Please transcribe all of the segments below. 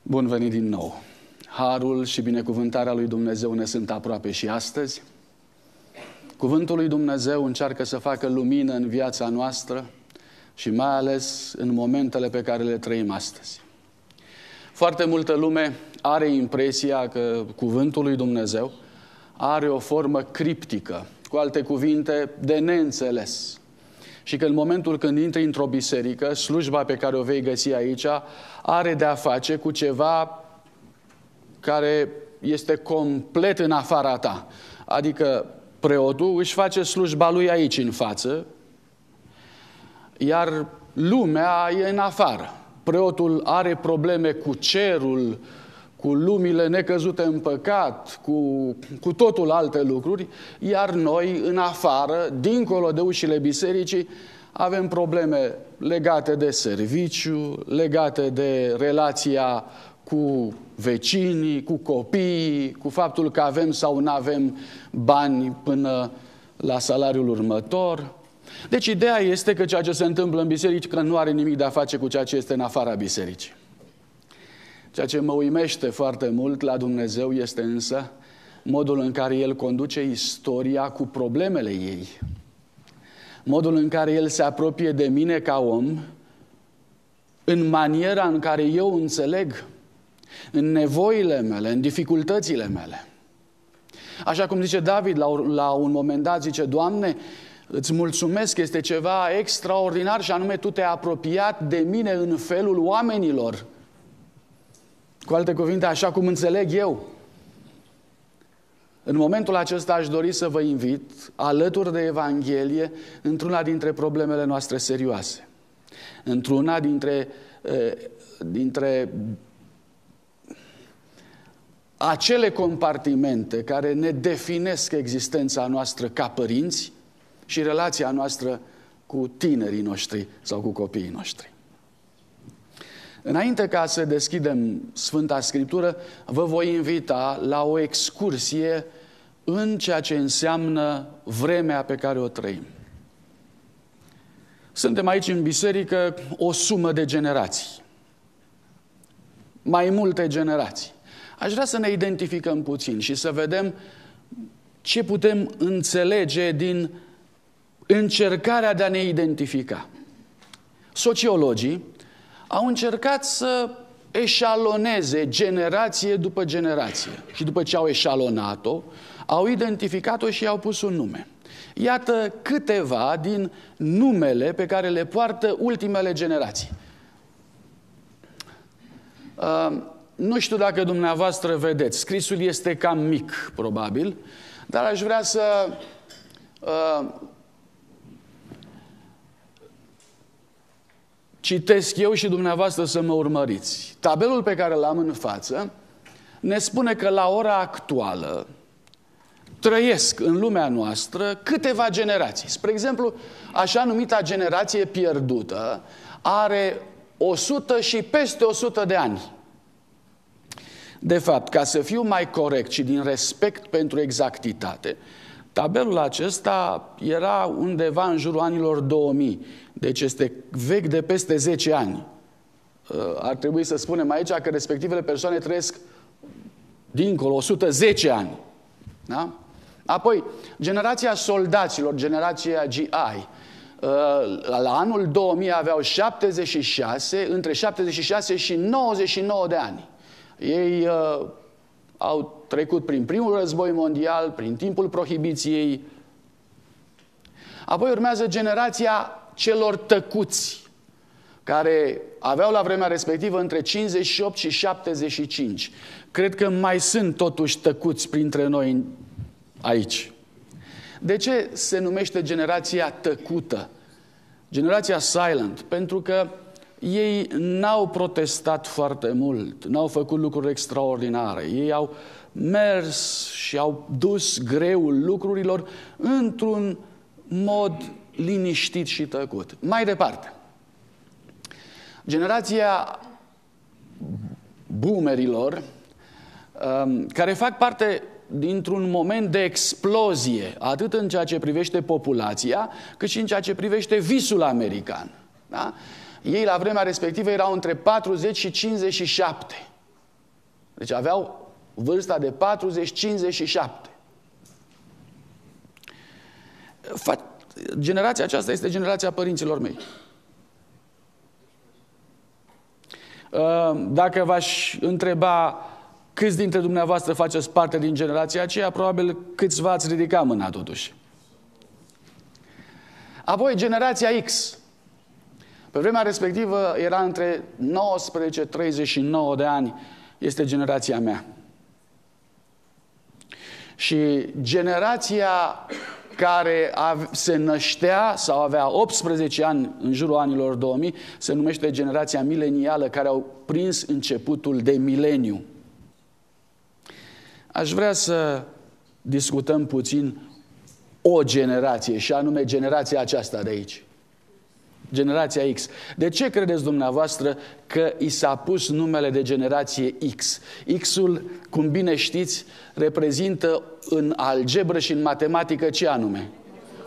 Bun venit din nou! Harul și binecuvântarea lui Dumnezeu ne sunt aproape și astăzi. Cuvântul lui Dumnezeu încearcă să facă lumină în viața noastră și mai ales în momentele pe care le trăim astăzi. Foarte multă lume are impresia că cuvântul lui Dumnezeu are o formă criptică, cu alte cuvinte, de neînțeles. Și că în momentul când intri într-o biserică, slujba pe care o vei găsi aici are de-a face cu ceva care este complet în afara ta. Adică preotul își face slujba lui aici în față, iar lumea e în afară. Preotul are probleme cu cerul, cu lumile necăzute în păcat, cu totul alte lucruri, iar noi, în afară, dincolo de ușile bisericii, avem probleme legate de serviciu, legate de relația cu vecinii, cu copiii, cu faptul că avem sau nu avem bani până la salariul următor. Deci ideea este că ceea ce se întâmplă în biserică nu are nimic de a face cu ceea ce este în afara bisericii. Ceea ce mă uimește foarte mult la Dumnezeu este însă modul în care El conduce istoria cu problemele ei. Modul în care El se apropie de mine ca om, în maniera în care eu înțeleg, în nevoile mele, în dificultățile mele. Așa cum zice David la un moment dat, zice: Doamne, îți mulțumesc, este ceva extraordinar și anume Tu te-ai apropiat de mine în felul oamenilor. Cu alte cuvinte, așa cum înțeleg eu. În momentul acesta aș dori să vă invit, alături de Evanghelie, într-una dintre problemele noastre serioase. Într-una dintre acele compartimente care ne definesc existența noastră ca părinți și relația noastră cu tinerii noștri sau cu copiii noștri. Înainte ca să deschidem Sfânta Scriptură, vă voi invita la o excursie în ceea ce înseamnă vremea pe care o trăim. Suntem aici în biserică o sumă de generații. Mai multe generații. Aș vrea să ne identificăm puțin și să vedem ce putem înțelege din încercarea de a ne identifica. Sociologii au încercat să eșaloneze generație după generație. Și după ce au eșalonat-o, au identificat-o și i-au pus un nume. Iată câteva din numele pe care le poartă ultimele generații. Nu știu dacă dumneavoastră vedeți, scrisul este cam mic, probabil, dar aș vrea să citesc eu și dumneavoastră să mă urmăriți. Tabelul pe care l-am în față ne spune că la ora actuală trăiesc în lumea noastră câteva generații. Spre exemplu, așa numita generație pierdută are 100 și peste 100 de ani. De fapt, ca să fiu mai corect și din respect pentru exactitate, tabelul acesta era undeva în jurul anilor 2000. Deci este vechi de peste 10 ani. Ar trebui să spunem aici că respectivele persoane trăiesc dincolo, 110 ani. Da? Apoi, generația soldaților, generația GI, la anul 2000 aveau 76, între 76 și 99 de ani. Ei au trecut prin primul război mondial, prin timpul prohibiției. Apoi urmează generația celor tăcuți, care aveau la vremea respectivă între 58 și 75. Cred că mai sunt totuși tăcuți printre noi aici. De ce se numește generația tăcută? Generația silent, pentru că ei n-au protestat foarte mult, n-au făcut lucruri extraordinare. Ei au mers și au dus greul lucrurilor într-un mod liniștit și tăcut. Mai departe, generația boomerilor, care fac parte dintr-un moment de explozie, atât în ceea ce privește populația, cât și în ceea ce privește visul american. Da? Ei, la vremea respectivă, erau între 40 și 57. Deci aveau vârsta de 40-57. Generația aceasta este generația părinților mei. Dacă v-aș întreba câți dintre dumneavoastră faceți parte din generația aceea, probabil câțiva ați ridica mâna totuși. Apoi generația X. Pe vremea respectivă era între 19-39 de ani. Este generația mea. Și generația care se năștea sau avea 18 ani în jurul anilor 2000 se numește generația milenială, care au prins începutul de mileniu. Aș vrea să discutăm puțin o generație, și anume generația aceasta de aici. Generația X. De ce credeți dumneavoastră că i s-a pus numele de generație X? X-ul, cum bine știți, reprezintă în algebră și în matematică ce anume?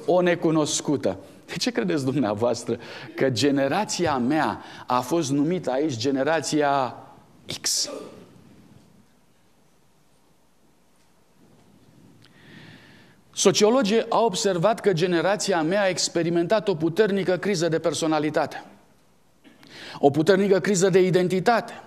O necunoscută. De ce credeți dumneavoastră că generația mea a fost numită aici generația X? Sociologii au observat că generația mea a experimentat o puternică criză de personalitate, o puternică criză de identitate.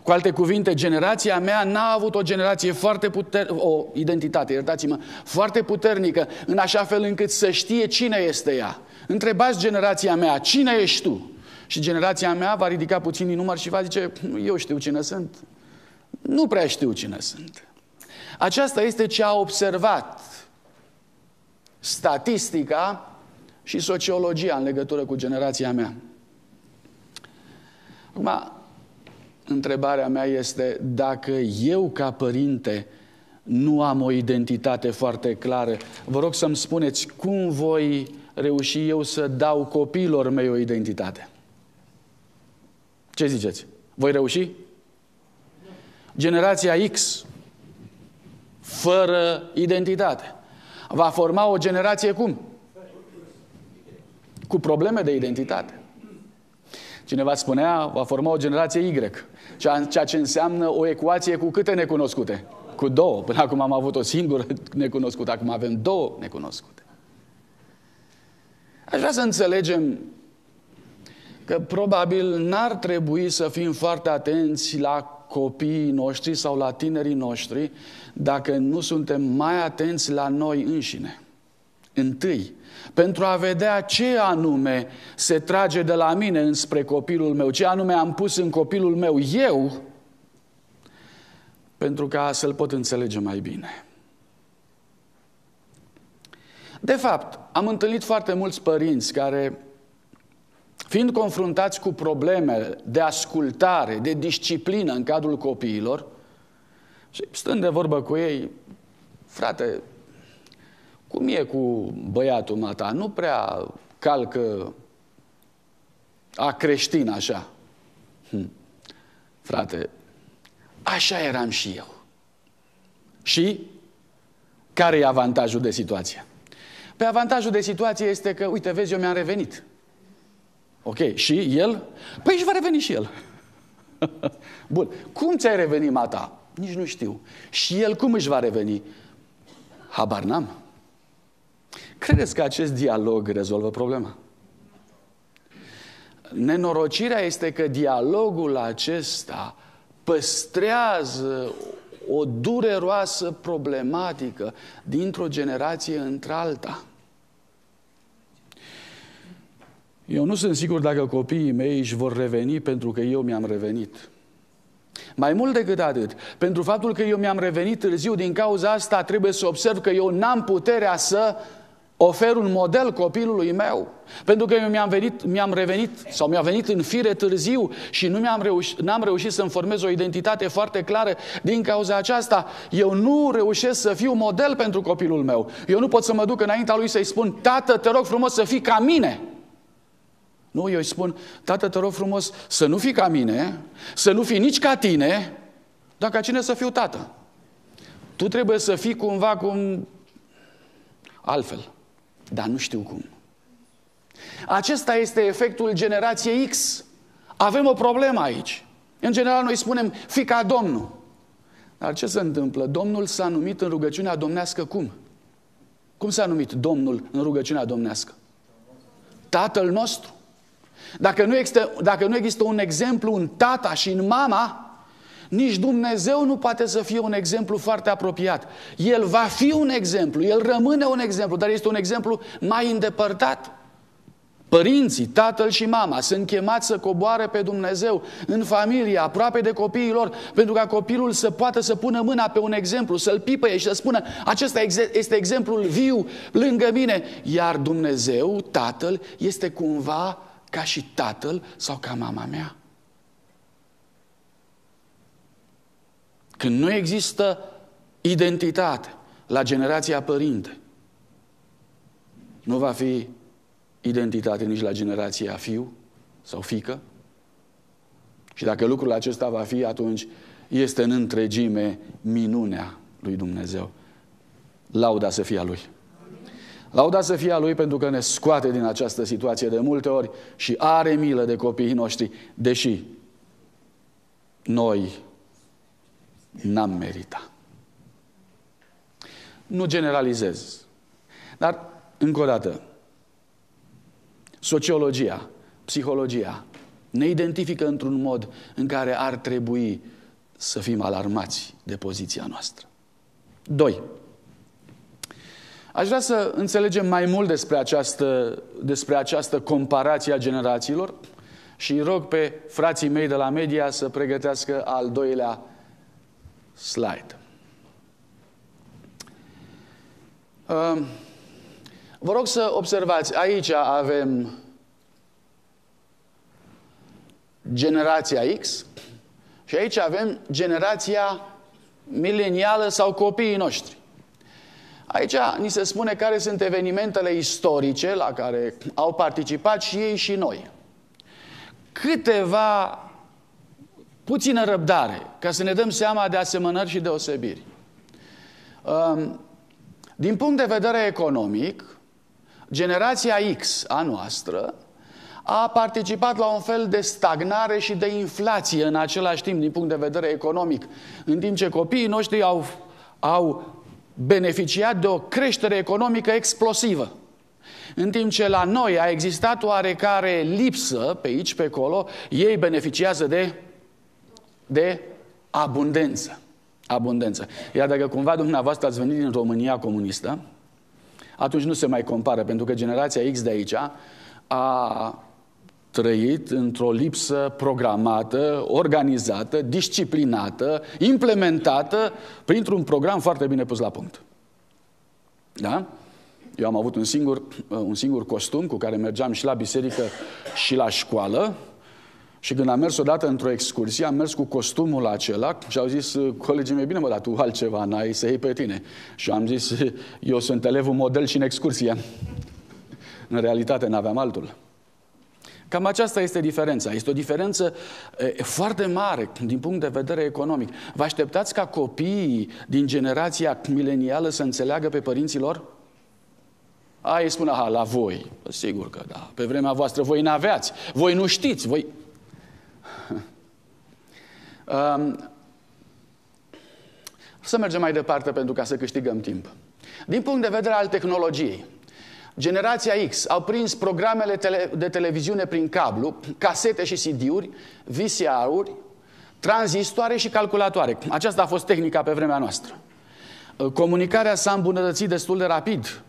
Cu alte cuvinte, generația mea n-a avut o identitate, iertați-mă, foarte puternică, în așa fel încât să știe cine este ea. Întrebați generația mea, cine ești tu? Și generația mea va ridica puțin din număr și va zice, eu știu cine sunt. Nu prea știu cine sunt. Aceasta este ce a observat statistica și sociologia în legătură cu generația mea. Acum, întrebarea mea este dacă eu ca părinte nu am o identitate foarte clară. Vă rog să-mi spuneți cum voi reuși eu să dau copiilor mei o identitate. Ce ziceți? Voi reuși? Generația X fără identitate va forma o generație cum? Cu probleme de identitate. Cineva spunea, va forma o generație Y, ceea ce înseamnă o ecuație cu câte necunoscute? Cu două. Până acum am avut o singură necunoscută, acum avem două necunoscute. Aș vrea să înțelegem că probabil n-ar trebui să fim foarte atenți la copiii noștri sau la tinerii noștri dacă nu suntem mai atenți la noi înșine. Întâi, pentru a vedea ce anume se trage de la mine înspre copilul meu, ce anume am pus în copilul meu eu, pentru ca să-l pot înțelege mai bine. De fapt, am întâlnit foarte mulți părinți care, fiind confruntați cu probleme de ascultare, de disciplină în cadrul copiilor, și stând de vorbă cu ei, frate, cum e cu băiatul mata? Nu prea calcă a creștin așa. Frate, așa eram și eu. Și care e avantajul de situație? Pe avantajul de situație este că, uite, vezi, eu mi-am revenit. Ok, și el? Păi își va reveni și el. Bun, cum ți-ai revenit, mata? Nici nu știu. Și el cum își va reveni? Habar n-am. Credeți că acest dialog rezolvă problema? Nenorocirea este că dialogul acesta păstrează o dureroasă problematică dintr-o generație într-alta. Eu nu sunt sigur dacă copiii mei își vor reveni pentru că eu mi-am revenit. Mai mult decât atât, pentru faptul că eu mi-am revenit târziu, din cauza asta trebuie să observ că eu n-am puterea să ofer un model copilului meu. Pentru că eu mi-a venit în fire târziu și n-am reușit să-mi formez o identitate foarte clară. Din cauza aceasta, eu nu reușesc să fiu model pentru copilul meu. Eu nu pot să mă duc înaintea lui să-i spun, tată, te rog frumos să fii ca mine. Nu, eu îi spun, tată, te rog frumos să nu fii ca mine, să nu fii nici ca tine, dar ca cine să fiu tată? Tu trebuie să fii cumva cum altfel, dar nu știu cum. Acesta este efectul generației X. Avem o problemă aici. În general noi spunem, fii ca Domnul. Dar ce se întâmplă? Domnul s-a numit în rugăciunea domnească cum? Cum s-a numit Domnul în rugăciunea domnească? Tatăl nostru. Dacă nu există un exemplu în tata și în mama, nici Dumnezeu nu poate să fie un exemplu foarte apropiat. El va fi un exemplu, El rămâne un exemplu, dar este un exemplu mai îndepărtat. Părinții, tatăl și mama, sunt chemați să coboare pe Dumnezeu în familie, aproape de copiii lor, pentru ca copilul să poată să pună mâna pe un exemplu, să-l pipăie și să spună: acesta este exemplul viu lângă mine. Iar Dumnezeu, Tatăl, este cumva ca și tatăl sau ca mama mea. Când nu există identitate la generația părinte, nu va fi identitate nici la generația fiu sau fiică. Și dacă lucrul acesta va fi, atunci este în întregime minunea lui Dumnezeu. Lauda să fie a Lui. Lauda să fie a Lui pentru că ne scoate din această situație de multe ori și are milă de copiii noștri, deși noi n-am meritat. Nu generalizez, dar încă o dată, sociologia, psihologia ne identifică într-un mod în care ar trebui să fim alarmați de poziția noastră. 2. Aș vrea să înțelegem mai mult despre această comparație a generațiilor și îi rog pe frații mei de la media să pregătească al doilea slide. Vă rog să observați, aici avem generația X și aici avem generația milenială sau copiii noștri. Aici ni se spune care sunt evenimentele istorice la care au participat și ei și noi. Puțină răbdare, ca să ne dăm seama de asemănări și deosebiri. Din punct de vedere economic, generația X a noastră a participat la un fel de stagnare și de inflație în același timp din punct de vedere economic, în timp ce copiii noștri au beneficiat de o creștere economică explosivă. În timp ce la noi a existat oarecare lipsă pe aici, pe acolo, ei beneficiază de abundență. Abundență. Iar dacă cumva dumneavoastră ați venit din România comunistă, atunci nu se mai compară, pentru că generația X de aici a trăit într-o lipsă programată, organizată, disciplinată, implementată printr-un program foarte bine pus la punct. Da? Eu am avut un singur costum cu care mergeam și la biserică și la școală. Și când am mers odată într-o excursie, am mers cu costumul acela și au zis colegii mei: bine mă, dar tu altceva n-ai să iei pe tine. Și am zis: eu sunt elevul model și în excursie. În realitate n-aveam altul. Cam aceasta este diferența. Este o diferență foarte mare din punct de vedere economic. Vă așteptați ca copiii din generația milenială să înțeleagă pe părinții lor? Ei spun: aha, la voi. Sigur că da. Pe vremea voastră voi n-aveați. Voi nu știți. Voi... Să mergem mai departe pentru ca să câștigăm timp. Din punct de vedere al tehnologiei, generația X au prins programele de televiziune prin cablu, casete și CD-uri, VCR-uri, tranzistoare și calculatoare. Aceasta a fost tehnica pe vremea noastră. Comunicarea s-a îmbunătățit destul de rapid.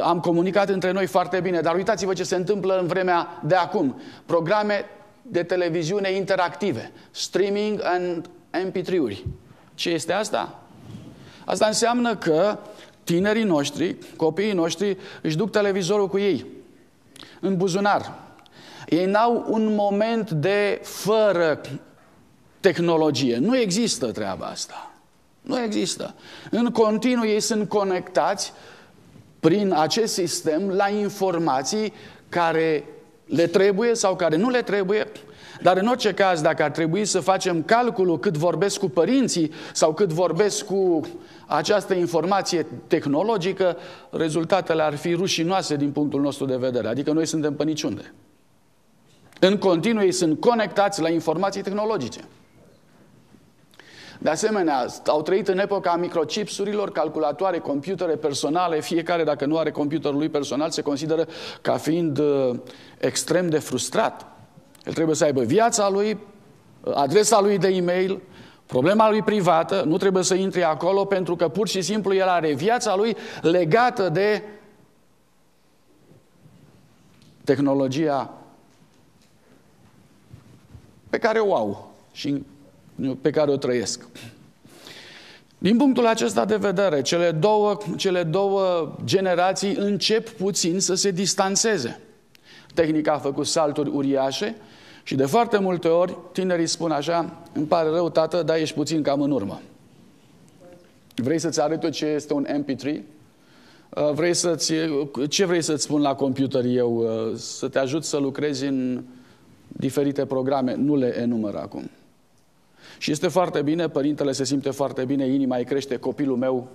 Am comunicat între noi foarte bine, dar uitați-vă ce se întâmplă în vremea de acum. Programe de televiziune interactive, streaming and MP3-uri. Ce este asta? Asta înseamnă că tinerii noștri, copiii noștri, își duc televizorul cu ei în buzunar. Ei n-au un moment de fără tehnologie. Nu există treaba asta. Nu există. În continuu ei sunt conectați prin acest sistem la informații care le trebuie sau care nu le trebuie. Dar în orice caz, dacă ar trebui să facem calculul cât vorbesc cu părinții sau cât vorbesc cu această informație tehnologică, rezultatele ar fi rușinoase din punctul nostru de vedere. Adică noi suntem pe niciunde. În continuu ei sunt conectați la informații tehnologice. De asemenea, au trăit în epoca microchipsurilor, calculatoare, computere personale. Fiecare, dacă nu are computerul lui personal, se consideră ca fiind extrem de frustrat. El trebuie să aibă viața lui, adresa lui de e-mail, problema lui privată, nu trebuie să intre acolo, pentru că pur și simplu el are viața lui legată de tehnologia pe care o au și pe care o trăiesc. Din punctul acesta de vedere, cele două generații încep puțin să se distanțeze. Tehnica a făcut salturi uriașe și de foarte multe ori tinerii spun așa: îmi pare rău, tată, dar ești puțin cam în urmă. Vrei să-ți arăt eu ce este un MP3? Ce vrei să-ți spun la computer eu? Să te ajut să lucrezi în diferite programe? Nu le enumăr acum. Și este foarte bine, părintele se simte foarte bine, inima îi crește, copilul meu,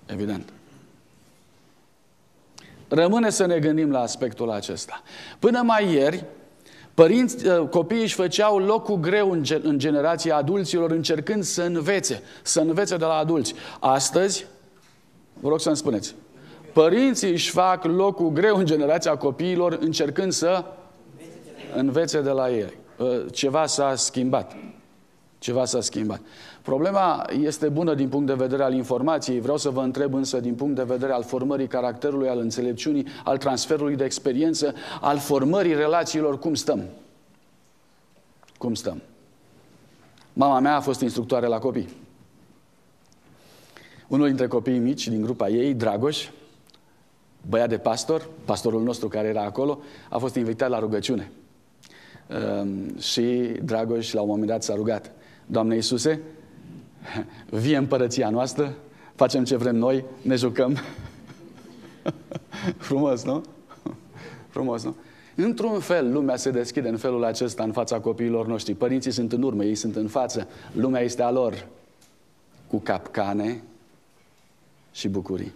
evident. Rămâne să ne gândim la aspectul acesta. Până mai ieri, copiii își făceau locul greu în generația adulților, încercând să învețe de la adulți. Astăzi, vă rog să-mi spuneți, părinții își fac locul greu în generația copiilor, încercând să învețe de la ei. Ceva s-a schimbat. Ceva s-a schimbat. Problema este bună din punct de vedere al informației. Vreau să vă întreb însă din punct de vedere al formării caracterului, al înțelepciunii, al transferului de experiență, al formării relațiilor, cum stăm? Cum stăm? Mama mea a fost instructoare la copii. Unul dintre copiii mici din grupa ei, Dragoș, băiat de pastor, pastorul nostru care era acolo, a fost invitat la rugăciune. Și Dragoș la un moment dat s-a rugat: Doamne Iisuse, vie împărăția noastră, facem ce vrem noi, ne jucăm. Frumos, nu? Frumos, nu? Într-un fel, lumea se deschide în felul acesta în fața copiilor noștri. Părinții sunt în urmă, ei sunt în față. Lumea este a lor, cu capcane și bucurii.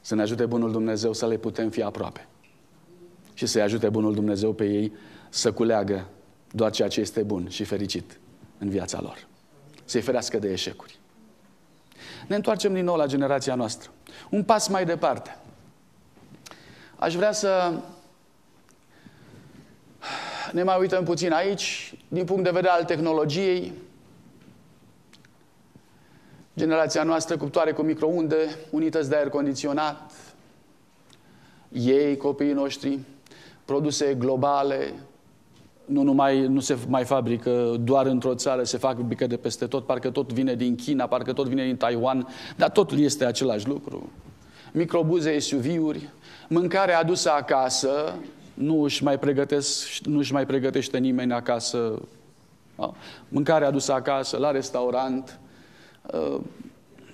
Să ne ajute bunul Dumnezeu să le putem fi aproape. Și să-i ajute bunul Dumnezeu pe ei să culeagă doar ceea ce este bun și fericit în viața lor. Să-i ferească de eșecuri. Ne întoarcem din nou la generația noastră. Un pas mai departe. Aș vrea să ne mai uităm puțin aici, din punct de vedere al tehnologiei. Generația noastră, cuptoare cu microunde, unități de aer condiționat, ei, copiii noștri, produse globale, nu se mai fabrică doar într-o țară, se fabrică de peste tot, parcă tot vine din China, parcă tot vine din Taiwan, dar totul este același lucru. Microbuze, SUV-uri, mâncare adusă acasă, nu își mai pregătește nimeni acasă. Mâncare adusă acasă, la restaurant.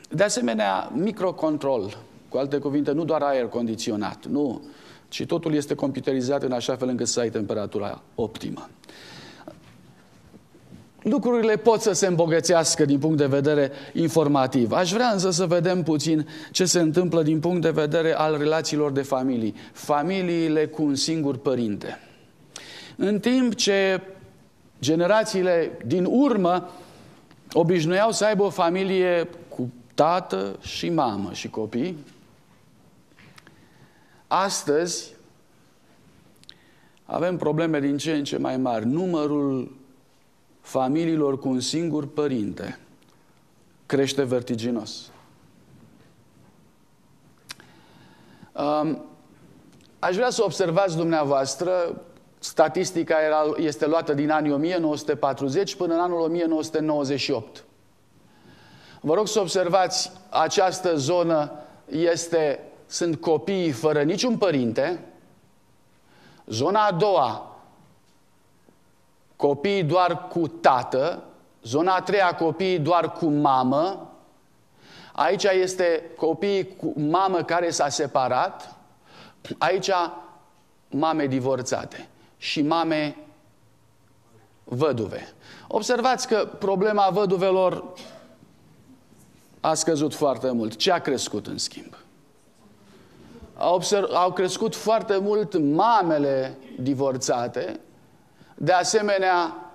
De asemenea, microcontrol, cu alte cuvinte, nu doar aer condiționat, nu, ci totul este computerizat în așa fel încât să ai temperatura optimă. Lucrurile pot să se îmbogățească din punct de vedere informativ. Aș vrea însă să vedem puțin ce se întâmplă din punct de vedere al relațiilor de familii. Familiile cu un singur părinte. În timp ce generațiile din urmă obișnuiau să aibă o familie cu tată și mamă și copii, astăzi avem probleme din ce în ce mai mari. Numărul familiilor cu un singur părinte crește vertiginos. Aș vrea să observați dumneavoastră, statistica este luată din anii 1940 până în anul 1998. Vă rog să observați, această zonă sunt copiii fără niciun părinte. Zona a doua, copiii doar cu tată. Zona a treia, copiii doar cu mamă. Aici este copiii cu mamă care s-a separat. Aici mame divorțate și mame văduve. Observați că problema văduvelor a scăzut foarte mult. Ce a crescut în schimb? Au crescut foarte mult mamele divorțate. De asemenea,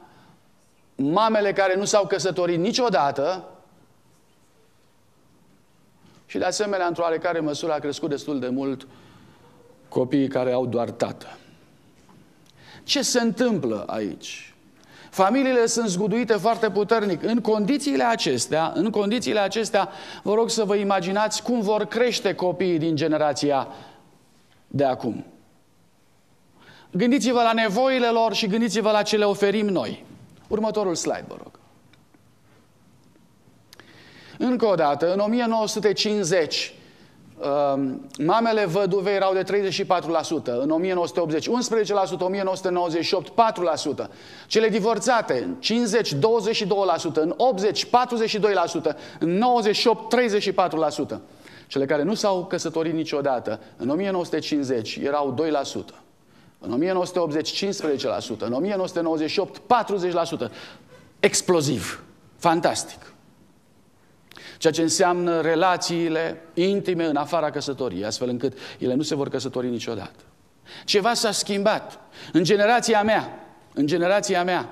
mamele care nu s-au căsătorit niciodată și de asemenea, într-o oarecare măsură, a crescut destul de mult copiii care au doar tată. Ce se întâmplă aici? Familiile sunt zguduite foarte puternic. În condițiile acestea, vă rog să vă imaginați cum vor crește copiii din generația de acum. Gândiți-vă la nevoile lor și gândiți-vă la ce le oferim noi. Următorul slide, vă rog. Încă o dată, în 1950, mamele văduve erau de 34%, în 1980 11%, 1998 4%. Cele divorțate în 50 22%, în 80 42%, în 98 34%. Cele care nu s-au căsătorit niciodată, în 1950 erau 2%, în 1980 15%, în 1998 40%. Exploziv, fantastic. Ceea ce înseamnă relațiile intime în afara căsătoriei, astfel încât ele nu se vor căsători niciodată. Ceva s-a schimbat. În generația mea,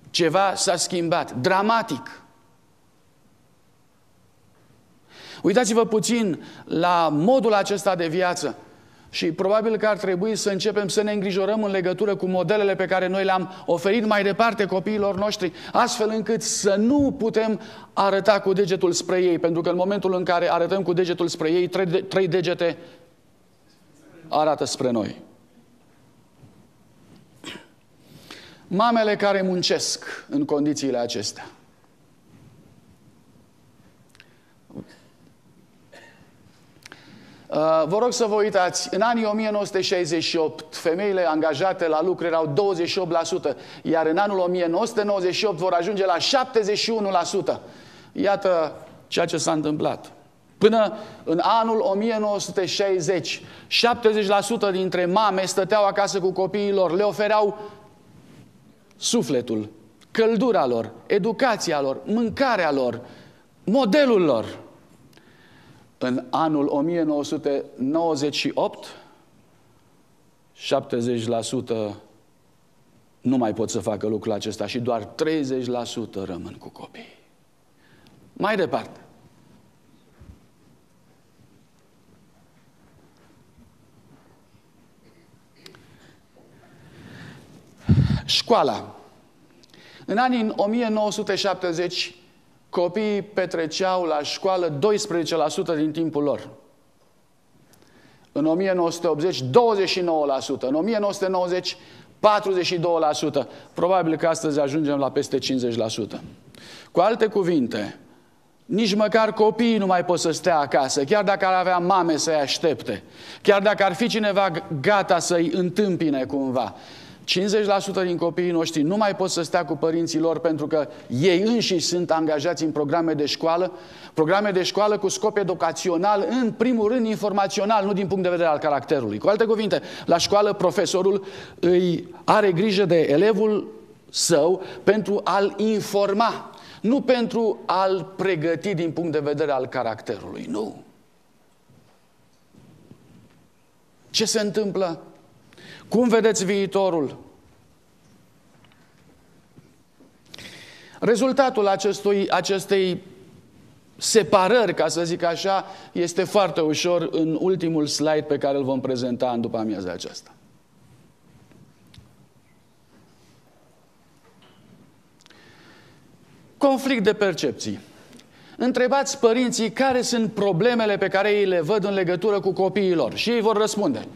ceva s-a schimbat, dramatic. Uitați-vă puțin la modul acesta de viață și probabil că ar trebui să începem să ne îngrijorăm în legătură cu modelele pe care noi le-am oferit mai departe copiilor noștri, astfel încât să nu putem arăta cu degetul spre ei, pentru că în momentul în care arătăm cu degetul spre ei, trei degete arată spre noi. Mamele care muncesc în condițiile acestea. Vă rog să vă uitați, în anii 1968 femeile angajate la lucru erau 28%, iar în anul 1998 vor ajunge la 71%. Iată ceea ce s-a întâmplat. Până în anul 1960, 70% dintre mame stăteau acasă cu copiii lor, le ofereau sufletul, căldura lor, educația lor, mâncarea lor, modelul lor. În anul 1998, 70% nu mai pot să facă lucrul acesta și doar 30% rămân cu copii. Mai departe. Școala. În anii 1970, copiii petreceau la școală 12% din timpul lor. În 1980, 29%. În 1990, 42%. Probabil că astăzi ajungem la peste 50%. Cu alte cuvinte, nici măcar copiii nu mai pot să stea acasă, chiar dacă ar avea mame să-i aștepte, chiar dacă ar fi cineva gata să-i întâmpine cumva. 50% din copiii noștri nu mai pot să stea cu părinții lor pentru că ei înșiși sunt angajați în programe de școală cu scop educațional, în primul rând informațional, nu din punct de vedere al caracterului. Cu alte cuvinte, la școală profesorul îi are grijă de elevul său pentru a-l informa, nu pentru a-l pregăti din punct de vedere al caracterului. Nu. Ce se întâmplă? Cum vedeți viitorul? Rezultatul acestei separări, ca să zic așa, este foarte ușor în ultimul slide pe care îl vom prezenta în după amiaza aceasta. Conflict de percepții. Întrebați părinții care sunt problemele pe care ei le văd în legătură cu copiii lor și ei vor răspunde.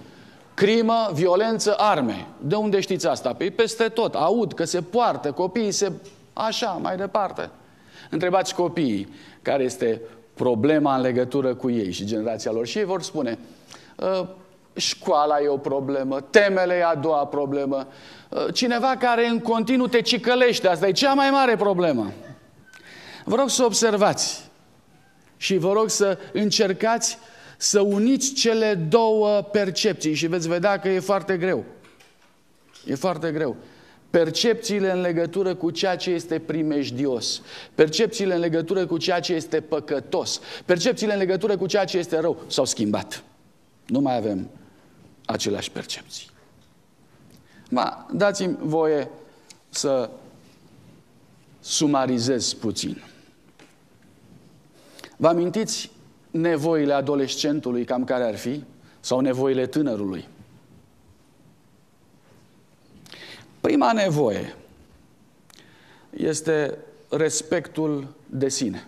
Crimă, violență, arme. De unde știți asta? Păi peste tot. Aud că se poartă, copiii se... Așa, mai departe. Întrebați copiii care este problema în legătură cu ei și generația lor. Și ei vor spune, școala e o problemă, temele e a doua problemă, cineva care în continuu te cicălește, asta e cea mai mare problemă. Vă rog să observați și vă rog să încercați să uniți cele două percepții și veți vedea că e foarte greu. E foarte greu. Percepțiile în legătură cu ceea ce este primejdios, percepțiile în legătură cu ceea ce este păcătos, percepțiile în legătură cu ceea ce este rău s-au schimbat. Nu mai avem aceleași percepții. Dați-mi voie să sumarizez puțin. Vă amintiți nevoile adolescentului, cam care ar fi? Sau nevoile tânărului? Prima nevoie este respectul de sine.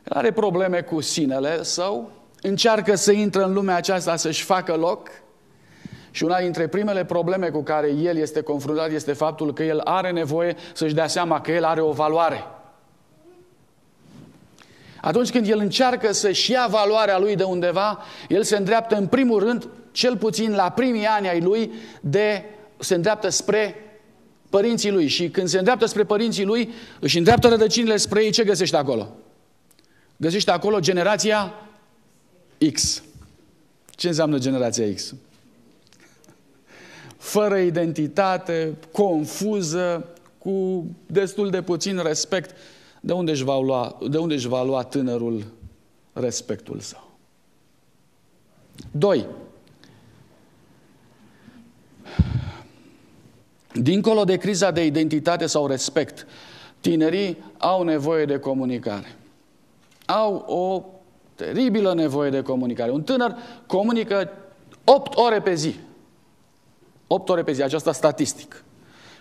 El are probleme cu sinele său, încearcă să intre în lumea aceasta să-și facă loc și una dintre primele probleme cu care el este confruntat este faptul că el are nevoie să-și dea seama că el are o valoare. Atunci când el încearcă să-și ia valoarea lui de undeva, el se îndreaptă în primul rând, cel puțin la primii ani ai lui, se îndreaptă spre părinții lui. Și când se îndreaptă spre părinții lui, își îndreaptă rădăcinile spre ei, ce găsește acolo? Găsește acolo generația X. Ce înseamnă generația X? Fără identitate, confuză, cu destul de puțin respect. De unde își va lua tânărul respectul său? 2. Dincolo de criza de identitate sau respect, tinerii au nevoie de comunicare. Au o teribilă nevoie de comunicare. Un tânăr comunică 8 ore pe zi. 8 ore pe zi, aceasta statistic.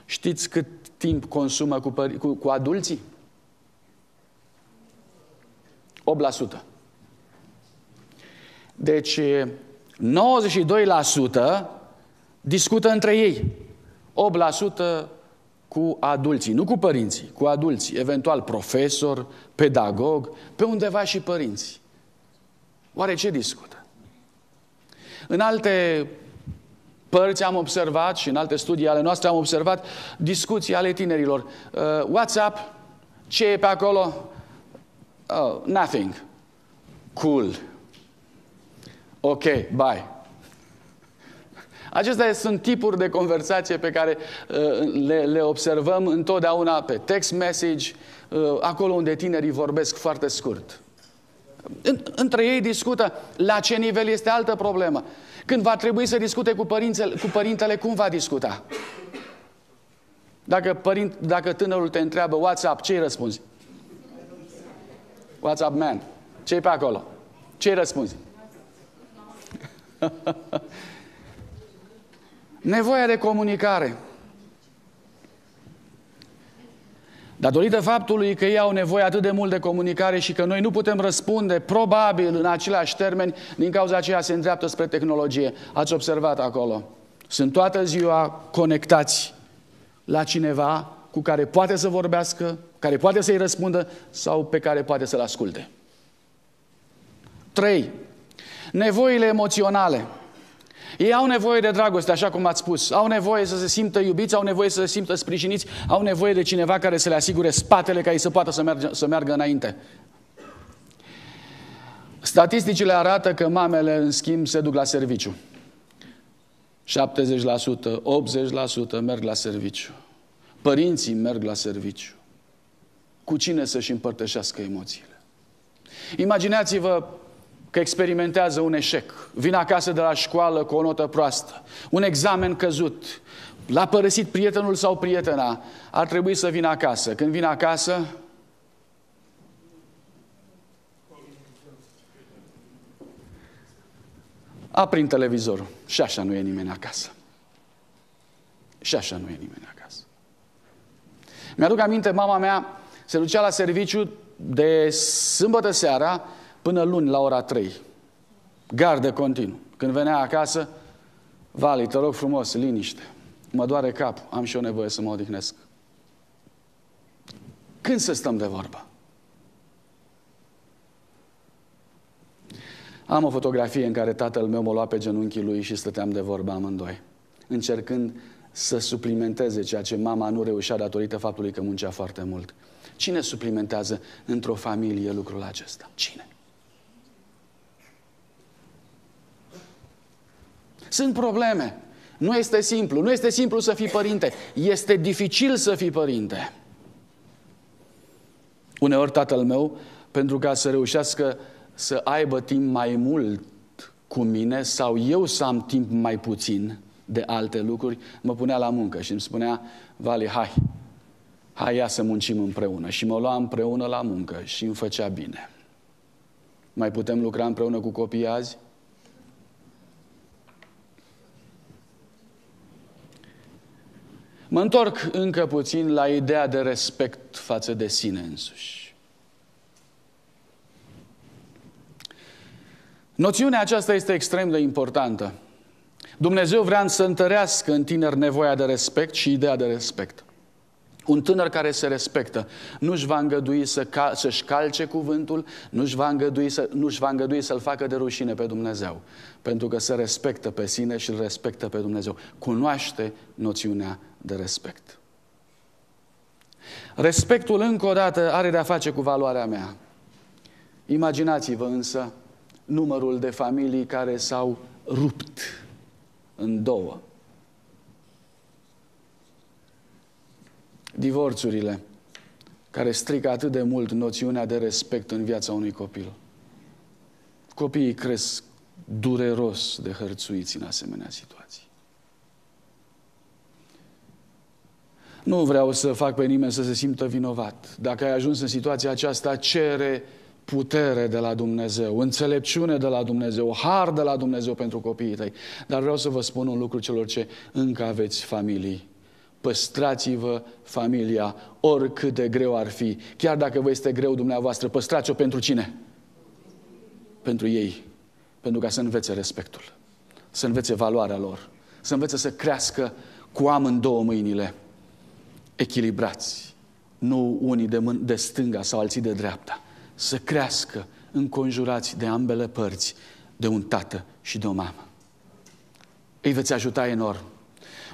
Știți cât timp consumă cu adulții? 8%. Deci 92% discută între ei. 8% cu adulții, nu cu părinții, cu adulții, eventual profesor, pedagog, pe undeva și părinți. Oare ce discută? În alte părți am observat și în alte studii ale noastre am observat discuții ale tinerilor. WhatsApp, ce e pe acolo? Oh, nothing. Cool. Ok, bye. Acestea sunt tipuri de conversație pe care le observăm întotdeauna pe text message, acolo unde tinerii vorbesc foarte scurt. Între ei discută. La ce nivel este altă problemă? Când va trebui să discute cu părintele, cum va discuta? Dacă tânărul te întreabă WhatsApp, ce-i răspunzi? WhatsApp man. Ce-i pe acolo? Ce-i răspunzi? Nevoia de comunicare. Datorită faptului că ei au nevoie atât de mult de comunicare și că noi nu putem răspunde probabil în același termeni, din cauza aceea se îndreaptă spre tehnologie. Ați observat acolo. Sunt toată ziua conectați la cineva cu care poate să vorbească, care poate să-i răspundă sau pe care poate să-l asculte. 3. Nevoile emoționale. Ei au nevoie de dragoste, așa cum ați spus. Au nevoie să se simtă iubiți, au nevoie să se simtă sprijiniți, au nevoie de cineva care să le asigure spatele ca ei să poată să meargă înainte. Statisticile arată că mamele, în schimb, se duc la serviciu. 70%, 80% merg la serviciu. Părinții merg la serviciu. Cu cine să-și împărtășească emoțiile? Imaginați-vă că experimentează un eșec. Vine acasă de la școală cu o notă proastă. Un examen căzut. L-a părăsit prietenul sau prietena. Ar trebui să vină acasă. Când vine acasă, aprind televizorul. Și așa nu e nimeni acasă. Și așa nu e nimeni acasă. Mi-aduc aminte, mama mea se ducea la serviciu de sâmbătă seara până luni la ora 3. Gardă continuu. Când venea acasă, Vali, te rog frumos, liniște. Mă doare capul, am și eu nevoie să mă odihnesc. Când să stăm de vorbă? Am o fotografie în care tatăl meu mă lua pe genunchii lui și stăteam de vorbă amândoi, încercând să suplimenteze ceea ce mama nu reușea datorită faptului că muncea foarte mult. Cine suplimentează într-o familie lucrul acesta? Cine? Sunt probleme. Nu este simplu. Nu este simplu să fii părinte. Este dificil să fii părinte. Uneori tatăl meu, pentru ca să reușească să aibă timp mai mult cu mine sau eu să am timp mai puțin de alte lucruri, mă punea la muncă și îmi spunea: Vali, hai, hai, ia să muncim împreună. Și mă lua împreună la muncă și îmi făcea bine. Mai putem lucra împreună cu copiii azi? Mă întorc încă puțin la ideea de respect față de sine însuși. Noțiunea aceasta este extrem de importantă. Dumnezeu vrea să întărească în tineri nevoia de respect și ideea de respect. Un tânăr care se respectă nu-și va îngădui să-și calce cuvântul, nu-și va îngădui să-L facă de rușine pe Dumnezeu. Pentru că se respectă pe sine și îl respectă pe Dumnezeu. Cunoaște noțiunea de respect. Respectul, încă o dată, are de-a face cu valoarea mea. Imaginați-vă însă numărul de familii care s-au rupt în două. Divorțurile care strică atât de mult noțiunea de respect în viața unui copil. Copiii cresc dureros de hărțuiți în asemenea situații. Nu vreau să fac pe nimeni să se simtă vinovat. Dacă ai ajuns în situația aceasta, cere putere de la Dumnezeu, înțelepciune de la Dumnezeu, har de la Dumnezeu pentru copiii tăi. Dar vreau să vă spun un lucru celor ce încă aveți familii. Păstrați-vă familia, oricât de greu ar fi. Chiar dacă vă este greu dumneavoastră, păstrați-o pentru cine? Pentru ei. Pentru ca să învețe respectul. Să învețe valoarea lor. Să învețe să crească cu amândouă mâinile echilibrați. Nu unii de stânga sau alții de dreapta. Să crească înconjurați de ambele părți de un tată și de o mamă. Îi veți ajuta enorm.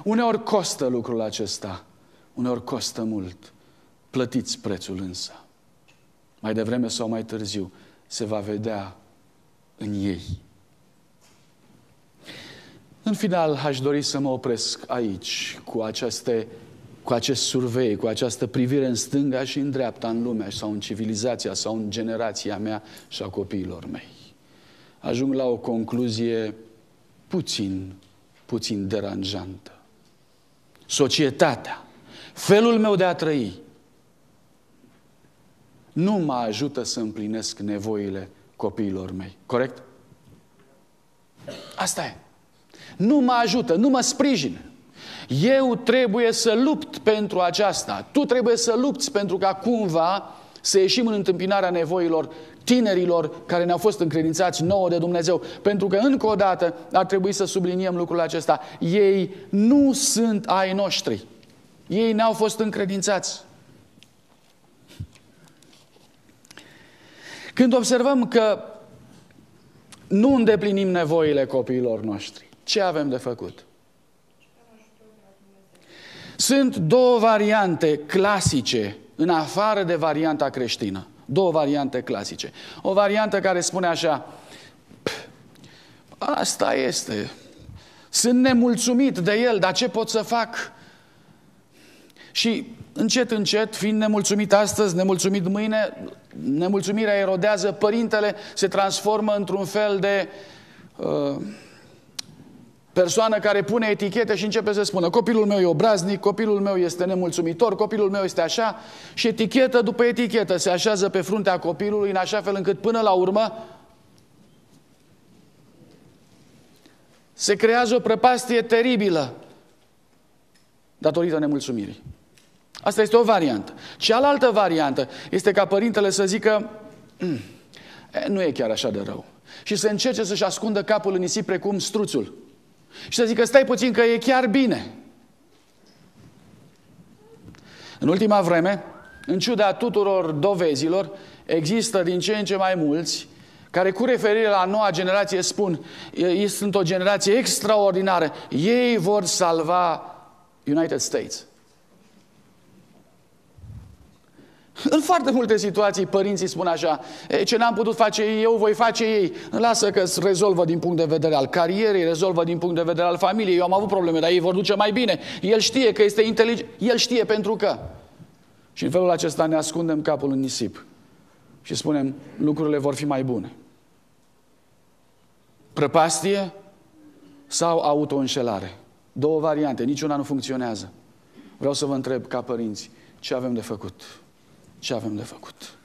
Uneori costă lucrul acesta, uneori costă mult. Plătiți prețul însă. Mai devreme sau mai târziu se va vedea în ei. În final, aș dori să mă opresc aici cu acest survei, cu această privire în stânga și în dreapta, în lumea sau în civilizația sau în generația mea și a copiilor mei. Ajung la o concluzie puțin deranjantă. Societatea, felul meu de a trăi, nu mă ajută să împlinesc nevoile copiilor mei. Corect? Asta e. Nu mă ajută, nu mă sprijină. Eu trebuie să lupt pentru aceasta. Tu trebuie să lupți pentru ca cumva să ieșim în întâmpinarea nevoilor tinerilor care ne-au fost încredințați nouă de Dumnezeu. Pentru că, încă o dată, ar trebui să subliniem lucrul acesta. Ei nu sunt ai noștri. Ei ne-au fost încredințați. Când observăm că nu îndeplinim nevoile copiilor noștri, ce avem de făcut? Sunt două variante clasice, în afară de varianta creștină. Două variante clasice. O variantă care spune așa: asta este. Sunt nemulțumit de el, dar ce pot să fac? Și încet, fiind nemulțumit astăzi, nemulțumit mâine, nemulțumirea erodează, părintele se transformă într-un fel de persoană care pune etichete și începe să spună: copilul meu e obraznic, copilul meu este nemulțumitor, copilul meu este așa, și etichetă după etichetă se așează pe fruntea copilului în așa fel încât până la urmă se creează o prăpastie teribilă datorită nemulțumirii. Asta este o variantă. Cealaltă variantă este ca părintele să zică: nu e chiar așa de rău. Și să încerce să-și ascundă capul în nisip precum struțul. Și să zică: stai puțin că e chiar bine. În ultima vreme, în ciuda tuturor dovezilor, există din ce în ce mai mulți care, cu referire la noua generație, spun: ei sunt o generație extraordinară. Ei vor salva United States. În foarte multe situații părinții spun așa: ce n-am putut face eu, voi face ei. Lasă că se rezolvă din punct de vedere al carierei, rezolvă din punct de vedere al familiei. Eu am avut probleme, dar ei vor duce mai bine. El știe că este inteligent. El știe pentru că. Și în felul acesta ne ascundem capul în nisip și spunem: lucrurile vor fi mai bune. Prăpastie sau autoînșelare? Două variante, niciuna nu funcționează. Vreau să vă întreb ca părinți: ce avem de făcut. Ce avem de făcut.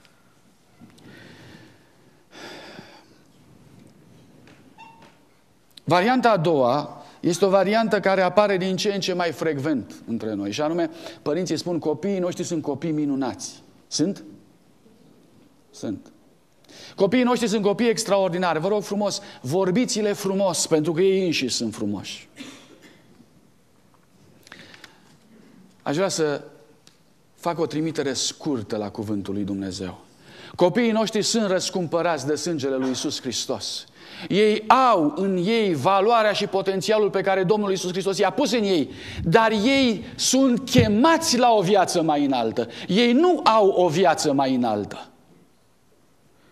Varianta a doua este o variantă care apare din ce în ce mai frecvent între noi. Și anume, părinții spun, copiii noștri sunt copii minunați. Sunt? Sunt. Copiii noștri sunt copii extraordinari. Vă rog frumos, vorbiți-le frumos, pentru că ei înșiși sunt frumoși. Aș vrea să fac o trimitere scurtă la cuvântul lui Dumnezeu. Copiii noștri sunt răscumpărați de sângele lui Iisus Hristos. Ei au în ei valoarea și potențialul pe care Domnul Iisus Hristos i-a pus în ei, dar ei sunt chemați la o viață mai înaltă. Ei nu au o viață mai înaltă.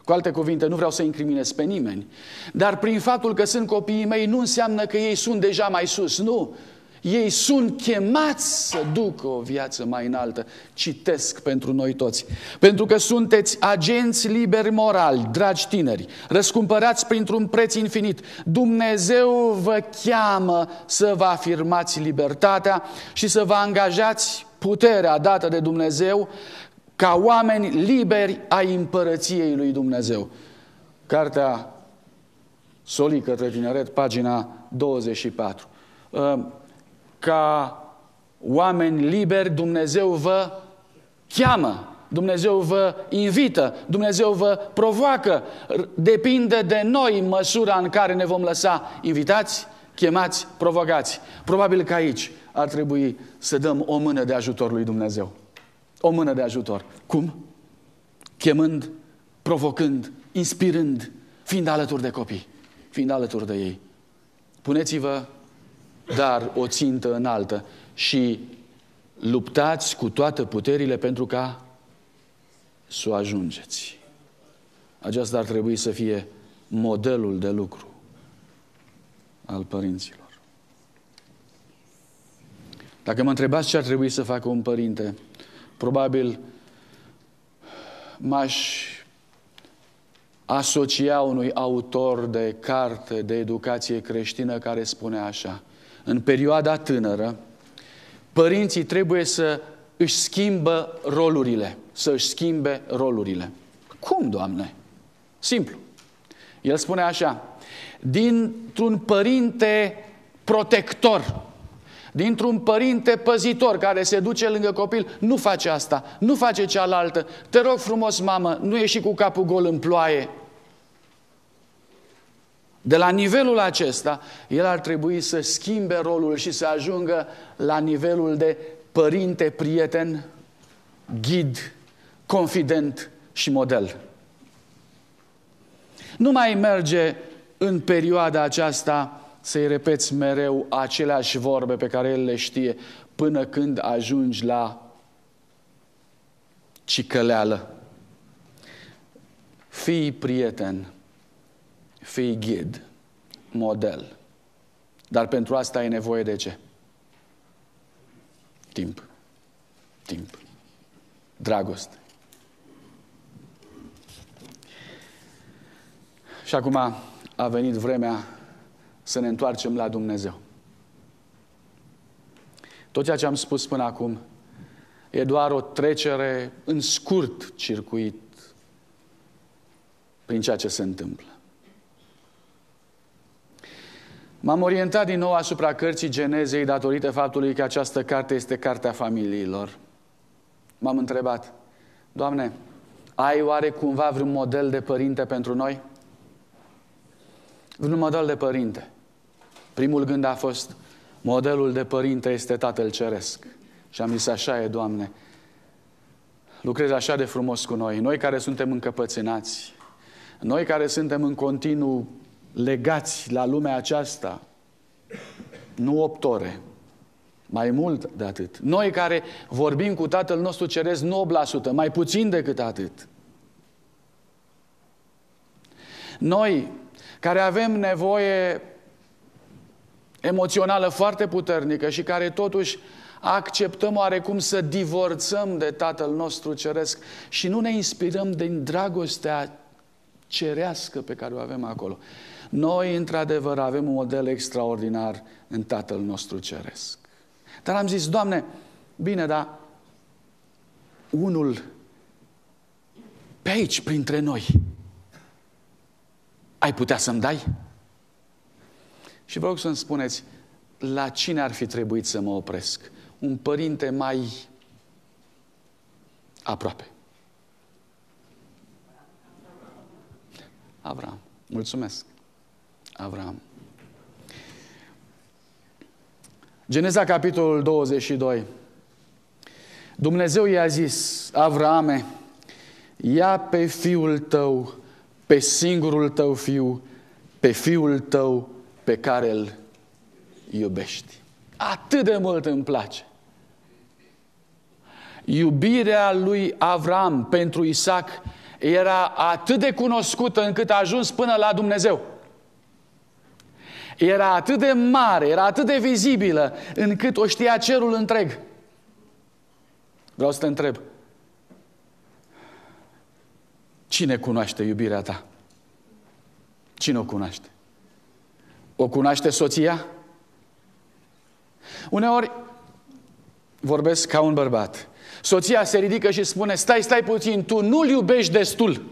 Cu alte cuvinte, nu vreau să incriminez pe nimeni, dar prin faptul că sunt copiii mei nu înseamnă că ei sunt deja mai sus, nu. Ei sunt chemați să ducă o viață mai înaltă. Citesc pentru noi toți. Pentru că sunteți agenți liberi morali, dragi tineri, răscumpărați printr-un preț infinit. Dumnezeu vă cheamă să vă afirmați libertatea și să vă angajați puterea dată de Dumnezeu ca oameni liberi ai împărăției lui Dumnezeu. Cartea Solii către tineret, pagina 24. Ca oameni liberi, Dumnezeu vă cheamă, Dumnezeu vă invită, Dumnezeu vă provoacă. Depinde de noi măsura în care ne vom lăsa invitați, chemați, provocați. Probabil că aici ar trebui să dăm o mână de ajutor lui Dumnezeu. O mână de ajutor. Cum? Chemând, provocând, inspirând, fiind alături de copii, fiind alături de ei. Puneți-vă dar o țintă înaltă și luptați cu toate puterile pentru ca să o ajungeți. Aceasta ar trebui să fie modelul de lucru al părinților. Dacă mă întrebați ce ar trebui să facă un părinte, probabil m-aș asocia unui autor de carte de educație creștină care spune așa: în perioada tânără, părinții trebuie să își schimbă rolurile. Să își schimbe rolurile. Cum, Doamne? Simplu. El spune așa: dintr-un părinte protector, dintr-un părinte păzitor care se duce lângă copil, nu face asta, nu face cealaltă. Te rog frumos, mamă, nu ieși cu capul gol în ploaie. De la nivelul acesta, el ar trebui să schimbe rolul și să ajungă la nivelul de părinte, prieten, ghid, confident și model. Nu mai merge în perioada aceasta să-i repeți mereu aceleași vorbe pe care el le știe până când ajungi la cicăleală. Fii prieten, fii ghid, model. Dar pentru asta ai nevoie de ce? Timp. Timp. Dragoste. Și acum a venit vremea să ne întoarcem la Dumnezeu. Tot ceea ce am spus până acum e doar o trecere în scurt circuit prin ceea ce se întâmplă. M-am orientat din nou asupra cărții Genezei datorită faptului că această carte este cartea familiilor. M-am întrebat: Doamne, ai oare cumva vreun model de părinte pentru noi? Vreun model de părinte. Primul gând a fost: modelul de părinte este Tatăl Ceresc. Și am zis: așa e, Doamne, lucrezi așa de frumos cu noi. Noi care suntem încăpățânați, noi care suntem în continuu legați la lumea aceasta, nu 8 ore, mai mult de atât. Noi care vorbim cu Tatăl nostru Ceresc nu 8%, mai puțin decât atât. Noi care avem nevoie emoțională foarte puternică și care totuși acceptăm oarecum să divorțăm de Tatăl nostru Ceresc și nu ne inspirăm din dragostea cerească pe care o avem acolo. Noi, într-adevăr, avem un model extraordinar în Tatăl nostru Ceresc. Dar am zis: Doamne, bine, dar unul pe aici, printre noi, ai putea să-mi dai? Și vă rog să-mi spuneți, la cine ar fi trebuit să mă opresc? Un părinte mai aproape. Avram. Mulțumesc. Avram. Geneza, capitolul 22. Dumnezeu i-a zis: Avrame, ia pe fiul tău, pe singurul tău fiu, pe fiul tău pe care îl iubești. Atât de mult îmi place. Iubirea lui Avram pentru Isaac era atât de cunoscută încât a ajuns până la Dumnezeu. Era atât de mare, era atât de vizibilă încât o știa cerul întreg. Vreau să te întreb, cine cunoaște iubirea ta? Cine o cunoaște? O cunoaște soția? Uneori vorbesc ca un bărbat. Soția se ridică și spune: stai puțin, tu nu-l iubești destul.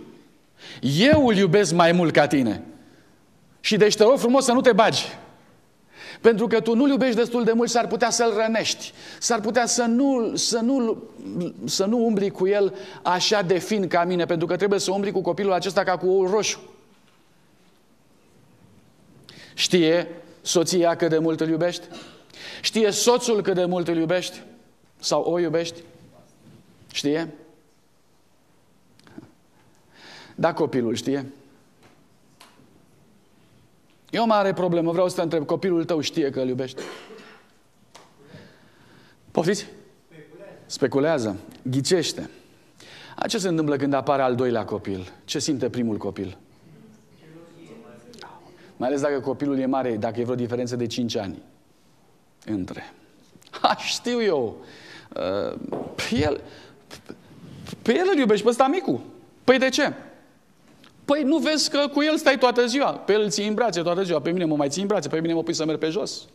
Eu îl iubesc mai mult ca tine. Și deci te rog frumos să nu te bagi. Pentru că tu nu-l iubești destul de mult, s-ar putea să-l rănești. S-ar putea să nu umbli cu el așa de fin ca mine, pentru că trebuie să umbli cu copilul acesta ca cu oul roșu. Știe soția cât de mult îl iubești? Știe soțul cât de mult îl iubești? Sau o iubești? Știe? Da, copilul știe? E o mare problemă. Vreau să te întreb, copilul tău știe că îl iubești? Poftiți? Speculează. Ghicește. Ce se întâmplă când apare al doilea copil? Ce simte primul copil? Mai ales dacă copilul e mare, dacă e vreo diferență de 5 ani între. Știu eu. Pe el îl iubești, pe ăsta micu. Păi de ce? Păi nu vezi că cu el stai toată ziua. Pe el îl ții în brațe toată ziua. Pe mine mă mai ții în brațe. Pe mine mă pui să merg pe jos.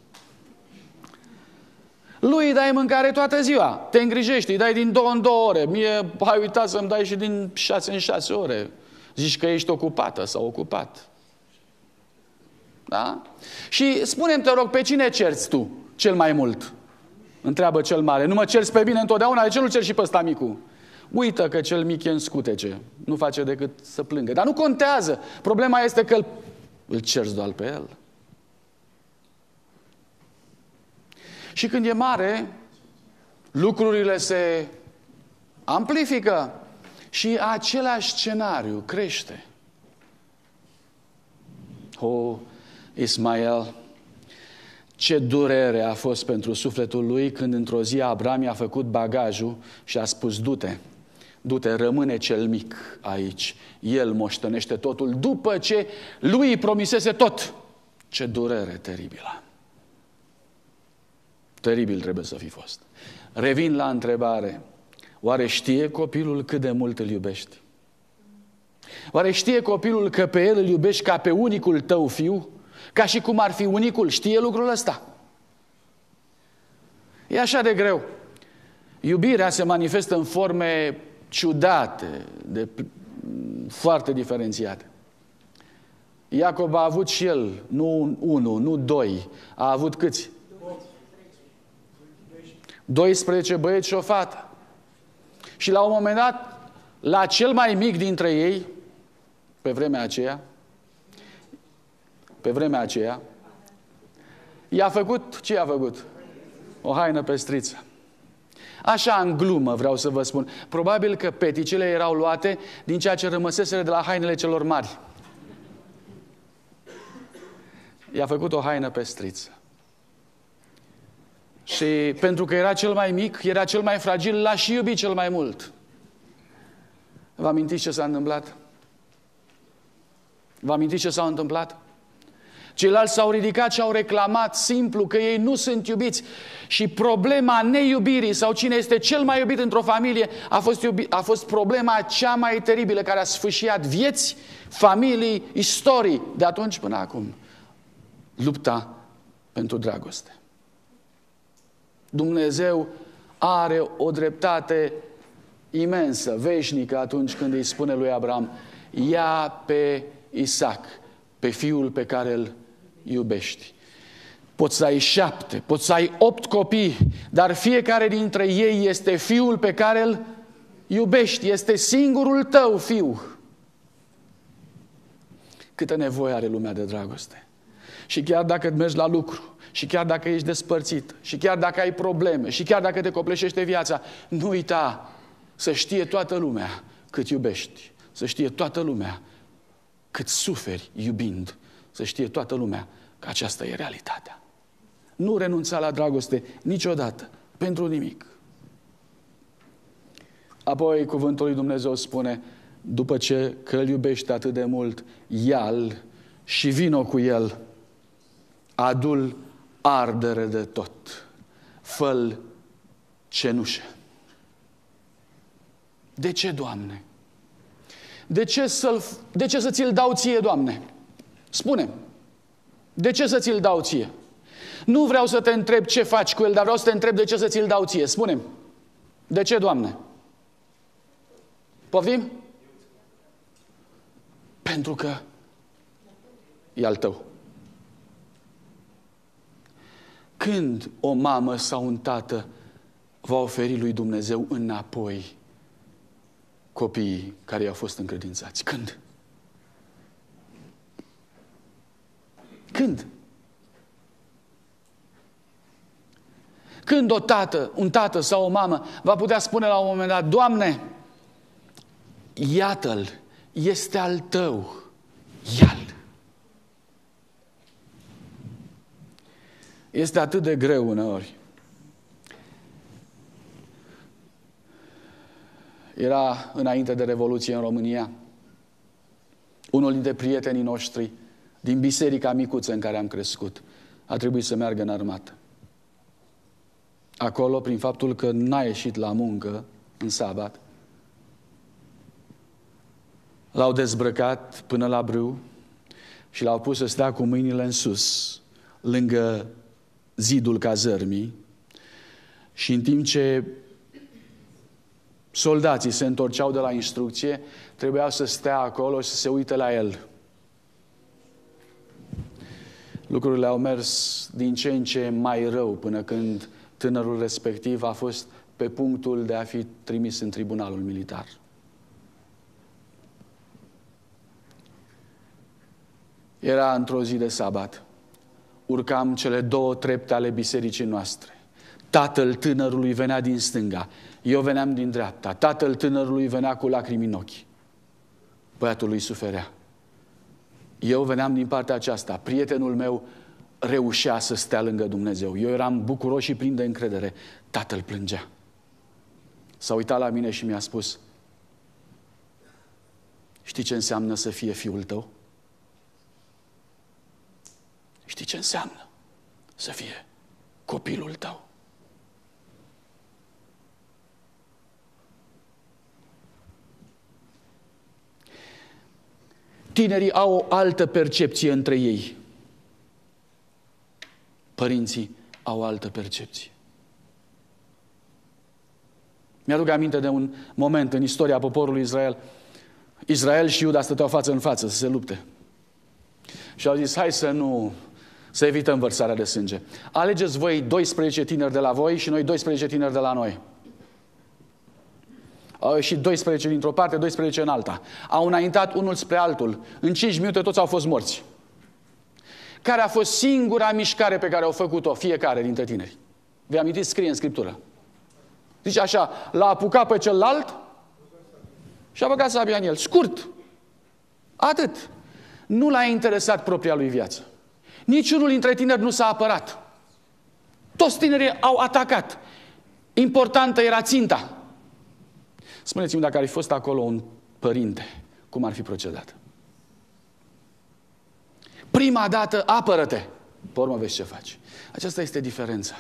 Lui îi dai mâncare toată ziua. Te îngrijești, îi dai din 2 în 2 ore. Mie ai uitat să-mi dai și din 6 în 6 ore. Zici că ești ocupată sau ocupat. Da? Și spune-mi, te rog, pe cine cerți tu cel mai mult? Întreabă cel mare. Nu mă cerți pe mine întotdeauna? De ce nu cerți și pe ăsta micu? Uită că cel mic e în scutece. Nu face decât să plângă. Dar nu contează. Problema este că îl cerți doar pe el. Și când e mare, lucrurile se amplifică și același scenariu crește. Ismael, ce durere a fost pentru sufletul lui când într-o zi Abraham i-a făcut bagajul și a spus: du-te, rămâne cel mic aici. El moștenește totul după ce lui îi promisese tot. Ce durere teribilă. Teribil trebuie să fi fost. Revin la întrebare. Oare știe copilul cât de mult îl iubești? Oare știe copilul că pe el îl iubești ca pe unicul tău fiu? Ca și cum ar fi unicul? Știe lucrul ăsta? E așa de greu. Iubirea se manifestă în forme ciudate, foarte diferențiate. Iacob a avut și el, nu 1, nu 2, a avut câți? 12 băieți și o fată. Și la un moment dat, la cel mai mic dintre ei, pe vremea aceea, i-a făcut, ce i-a făcut? O haină pestriță. Așa, în glumă, vreau să vă spun. Probabil că peticele erau luate din ceea ce rămăseseră de la hainele celor mari. I-a făcut o haină pestriță. Și pentru că era cel mai mic, era cel mai fragil, l-a și iubit cel mai mult. Vă amintiți ce s-a întâmplat? Vă amintiți ce s-a întâmplat? Ceilalți s-au ridicat și au reclamat simplu că ei nu sunt iubiți. Și problema neiubirii sau cine este cel mai iubit într-o familie a fost problema cea mai teribilă care a sfâșiat vieți, familii, istorii de atunci până acum. Lupta pentru dragoste. Dumnezeu are o dreptate imensă, veșnică, atunci când îi spune lui Abraham: ia pe Isaac, pe fiul pe care îl iubești. Poți să ai 7, poți să ai 8 copii, dar fiecare dintre ei este fiul pe care îl iubești. Este singurul tău fiu. Câtă nevoie are lumea de dragoste. Și chiar dacă mergi la lucru, și chiar dacă ești despărțit, și chiar dacă ai probleme, și chiar dacă te copleșește viața, nu uita să știe toată lumea cât iubești. Să știe toată lumea cât suferi iubind. Să știe toată lumea că aceasta e realitatea. Nu renunța la dragoste niciodată, pentru nimic. Apoi cuvântul lui Dumnezeu spune: după ce că îl iubești atât de mult, ia-l și vino cu el, adu-l ardere de tot, fă-l cenușă. De ce, Doamne? De ce să ți-l dau ție, Doamne? Spune, de ce să ți-l dau ție? Nu vreau să te întreb ce faci cu el, dar vreau să te întreb de ce să ți-l dau ție. Spune-mi, de ce, Doamne? Poftim? Pentru că e al tău. Când o mamă sau un tată va oferi lui Dumnezeu înapoi copiii care i-au fost încredințați? Când? Când? Când un tată sau o mamă va putea spune la un moment dat: Doamne, iată-l, este al tău, ia-l. Este atât de greu uneori. Era înainte de Revoluție în România unul dintre prietenii noștri din biserica micuță în care am crescut. A trebuit să meargă în armată. Acolo, prin faptul că n-a ieșit la muncă în sabat, l-au dezbrăcat până la brâu și l-au pus să stea cu mâinile în sus, lângă zidul cazărmii, și în timp ce soldații se întorceau de la instrucție, trebuiau să stea acolo și să se uite la el. Lucrurile au mers din ce în ce mai rău până când tânărul respectiv a fost pe punctul de a fi trimis în tribunalul militar. Era într-o zi de sabat. Urcam cele 2 trepte ale bisericii noastre. Tatăl tânărului venea din stânga, eu veneam din dreapta. Tatăl tânărului venea cu lacrimi în ochi. Băiatul lui suferea. Eu veneam din partea aceasta. Prietenul meu reușea să stea lângă Dumnezeu. Eu eram bucuros și plin de încredere. Tatăl plângea. S-a uitat la mine și mi-a spus: știi ce înseamnă să fie fiul tău? Știi ce înseamnă să fie copilul tău? Tinerii au o altă percepție între ei. Părinții au o altă percepție. Mi-aduc aminte de un moment în istoria poporului Israel. Israel și Iuda stăteau față în față să se lupte. Și au zis: hai să evităm vărsarea de sânge. Alegeți voi 12 tineri de la voi și noi 12 tineri de la noi. Au ieșit 12 dintr-o parte, 12 în alta. Au înaintat unul spre altul. În 5 minute toți au fost morți. Care a fost singura mișcare pe care au făcut-o fiecare dintre tineri? Vă amintiți? Scrie în Scriptură. Zice așa: l-a apucat pe celălalt și a băgat sabia în el. Scurt. Atât. Nu l-a interesat propria lui viață. Niciunul dintre tineri nu s-a apărat. Toți tinerii au atacat. Importantă era ținta. Spuneți-mi, dacă ar fi fost acolo un părinte, cum ar fi procedat? Prima dată, apără-te. Pe urmă vezi ce faci. Aceasta este diferența.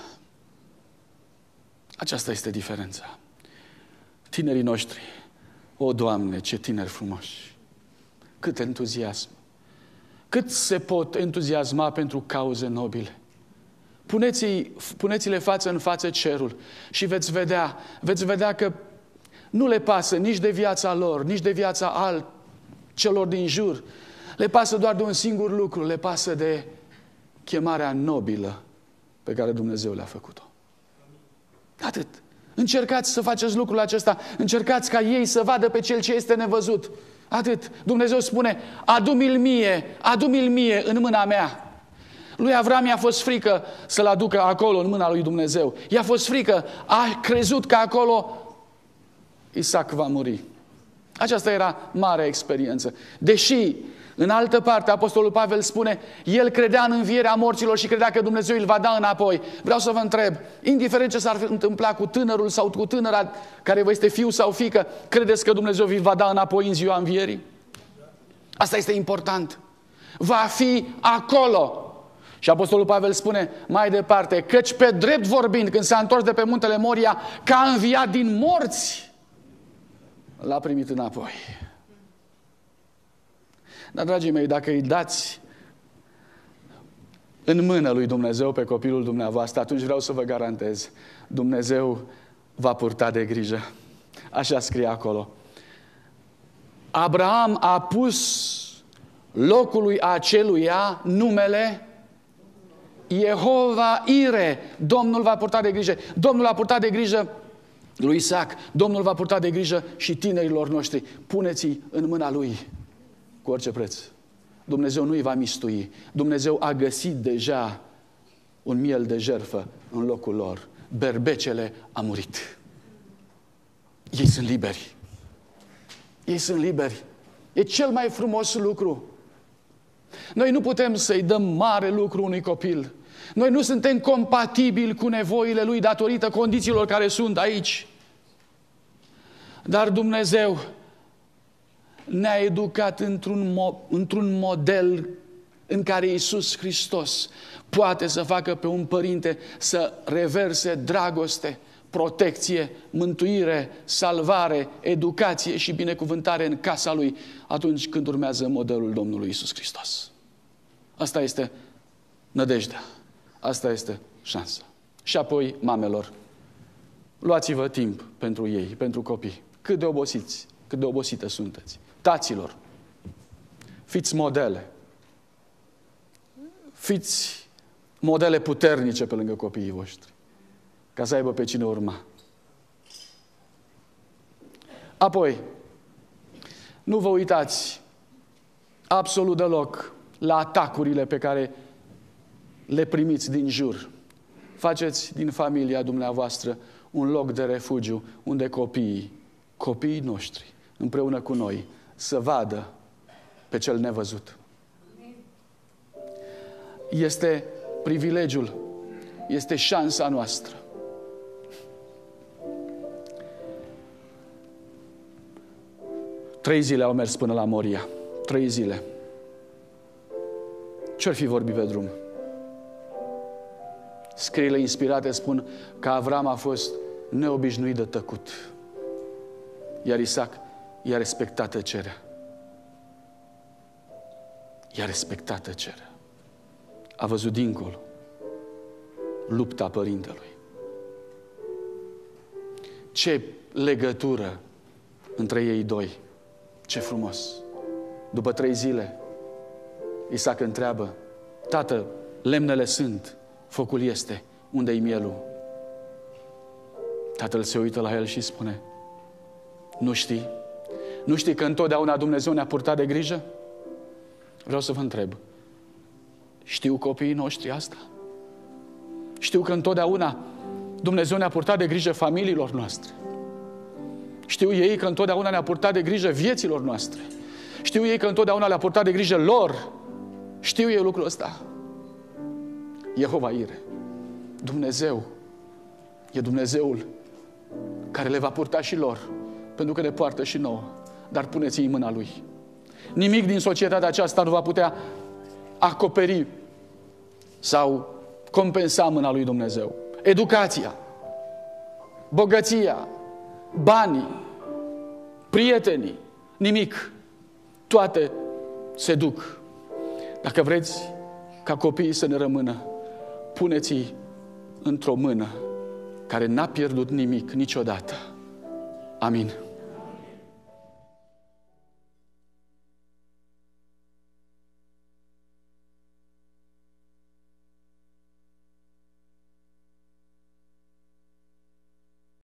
Aceasta este diferența. Tinerii noștri, o, Doamne, ce tineri frumoși! Cât entuziasm! Cât se pot entuziasma pentru cauze nobile! Puneți-le față în față cerul și veți vedea că nu le pasă nici de viața lor, nici de viața celor din jur. Le pasă doar de un singur lucru, le pasă de chemarea nobilă pe care Dumnezeu le-a făcut-o. Atât. Încercați să faceți lucrul acesta, încercați ca ei să vadă pe cel ce este nevăzut. Atât. Dumnezeu spune, adu-mi-l mie în mâna mea. Lui Avram i-a fost frică să-l aducă acolo în mâna lui Dumnezeu. I-a fost frică, a crezut că acolo Isaac va muri. Aceasta era marea experiență. Deși, în altă parte, Apostolul Pavel spune, el credea în învierea morților și credea că Dumnezeu îl va da înapoi. Vreau să vă întreb, indiferent ce s-ar întâmpla cu tânărul sau cu tânăra care vă este fiu sau fiică, credeți că Dumnezeu vi va da înapoi în ziua învierii? Asta este important. Va fi acolo. Și Apostolul Pavel spune mai departe, căci pe drept vorbind, când s-a întors de pe muntele Moria, că a înviat din morți, l-a primit înapoi. Dar, dragii mei, dacă îi dați în mână lui Dumnezeu pe copilul dumneavoastră, atunci vreau să vă garantez, Dumnezeu va purta de grijă. Așa scrie acolo. Abraham a pus locului aceluia numele Jehova Ire. Domnul va purta de grijă. Domnul a purtat de grijă lui Isaac. Domnul va purta de grijă și tinerilor noștri. Puneți-i în mâna lui cu orice preț. Dumnezeu nu îi va mistui. Dumnezeu a găsit deja un miel de jertfă în locul lor. Berbecele a murit. Ei sunt liberi. Ei sunt liberi. E cel mai frumos lucru. Noi nu putem să-i dăm mare lucru unui copil. Noi nu suntem compatibili cu nevoile lui datorită condițiilor care sunt aici. Dar Dumnezeu ne-a educat într-un model în care Iisus Hristos poate să facă pe un părinte să reverse dragoste, protecție, mântuire, salvare, educație și binecuvântare în casa lui atunci când urmează modelul Domnului Iisus Hristos. Asta este nădejdea. Asta este șansa. Și apoi, mamelor, luați-vă timp pentru ei, pentru copii. Cât de obosiți, cât de obosite sunteți. Taților, fiți modele. Fiți modele puternice pe lângă copiii voștri, ca să aibă pe cine urma. Apoi, nu vă uitați absolut deloc la atacurile pe care le primiți din jur. Faceți din familia dumneavoastră un loc de refugiu unde copiii noștri, împreună cu noi, să vadă pe cel nevăzut. Este privilegiul, este șansa noastră. Trei zile au mers până la Moria. 3 zile. Ce-ar fi vorbit pe drum? Scrierile inspirate spun că Avram a fost neobișnuit de tăcut. Iar Isaac i-a respectat tăcerea. I-a respectat tăcerea. A văzut dincolo lupta părintelui. Ce legătură între ei doi. Ce frumos. După 3 zile, Isaac întreabă, tată, lemnele sunt, focul este, unde-i mielul? Tatăl se uită la el și spune, nu știi? Nu știi că întotdeauna Dumnezeu ne-a purtat de grijă? Vreau să vă întreb, știu copiii noștri asta? Știu că întotdeauna Dumnezeu ne-a purtat de grijă familiilor noastre. Știu ei că întotdeauna ne-a purtat de grijă vieților noastre. Știu ei că întotdeauna le-a purtat de grijă lor. Știu ei lucrul ăsta. Jehova Ire. Dumnezeu e Dumnezeul care le va purta și lor, pentru că ne poartă și nouă. Dar puneți-i în mâna Lui. Nimic din societatea aceasta nu va putea acoperi sau compensa mâna lui Dumnezeu. Educația, bogăția, banii, prietenii, nimic. Toate se duc. Dacă vreți ca copiii să ne rămână, puneți-i într-o mână care n-a pierdut nimic niciodată. Amin.